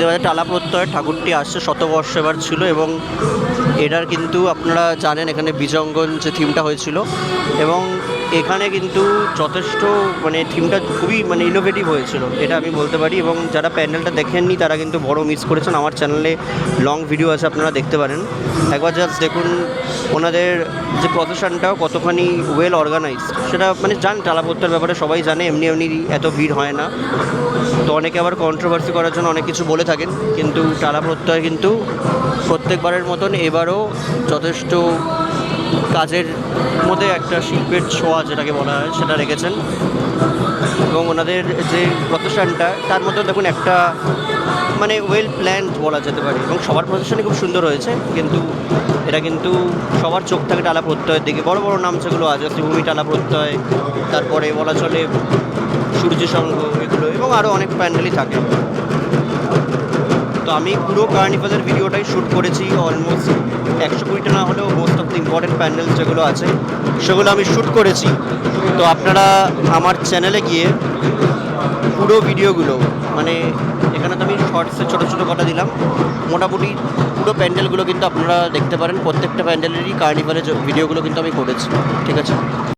এবার টালা প্রত্যয়ের ঠাকুরটি আসছে, শতবর্ষ এবার ছিল, এবং এটার কিন্তু আপনারা জানেন এখানে বীজঙ্গন যে থিমটা হয়েছিল, এবং এখানে কিন্তু যথেষ্ট মানে থিমটা খুবই মানে ইনোভেটিভ হয়েছিল, এটা আমি বলতে পারি। এবং যারা প্যান্ডেলটা দেখেননি তারা কিন্তু বড় মিস করেছেন। আমার চ্যানেলে লং ভিডিও আছে, আপনারা দেখতে পারেন। একবার জাস্ট দেখুন ওনাদের যে প্রসেশনটাও কতখানি ওয়েল অর্গানাইজড, সেটা মানে টালা প্রত্যয়ের ব্যাপারে সবাই জানে, এমনি এমনি এত ভিড় হয় না। তো অনেকে আবার কন্ট্রোভার্সি করার জন্য অনেক কিছু বলে থাকেন, কিন্তু টালা প্রত্যয় কিন্তু প্রত্যেকবারের মতন এবারও যথেষ্ট কাজের মধ্যে একটা শিল্পের ছোঁয়া যেটাকে বলা হয় সেটা রেখেছেন। এবং ওনাদের যে প্রসেশনটা তার মধ্যে দেখুন একটা মানে ওয়েল প্ল্যান্ড বলা যেতে পারে, এবং সবার প্রসেশনই খুব সুন্দর হয়েছে। কিন্তু এটা কিন্তু সবার চোখ থাকে টালা প্রত্যয়ের দিকে। বড় বড় নাম যেগুলো আছে, শ্রীভূমি টালা প্রত্যয়, তারপরে বলা চলে সূর্য সংঘ, এগুলো এবং আরও অনেক প্যান্ডেলই থাকে। তো আমি পুরো কার্নিভালের ভিডিওটাই শ্যুট করেছি, অলমোস্ট 120টা না হলেও most of the important pandal যেগুলো আছে সেগুলো আমি শ্যুট করেছি। তো আপনারা আমার চ্যানেলে গিয়ে পুরো ভিডিওগুলো, মানে এখানে তো আমি শর্টসে ছোটো ছোটো কথা দিলাম, মোটামুটি পুরো প্যান্ডেলগুলো কিন্তু আপনারা দেখতে পারেন। প্রত্যেকটা প্যান্ডেলেরই কার্নিভালের ভিডিওগুলো কিন্তু আমি করেছি। ঠিক আছে।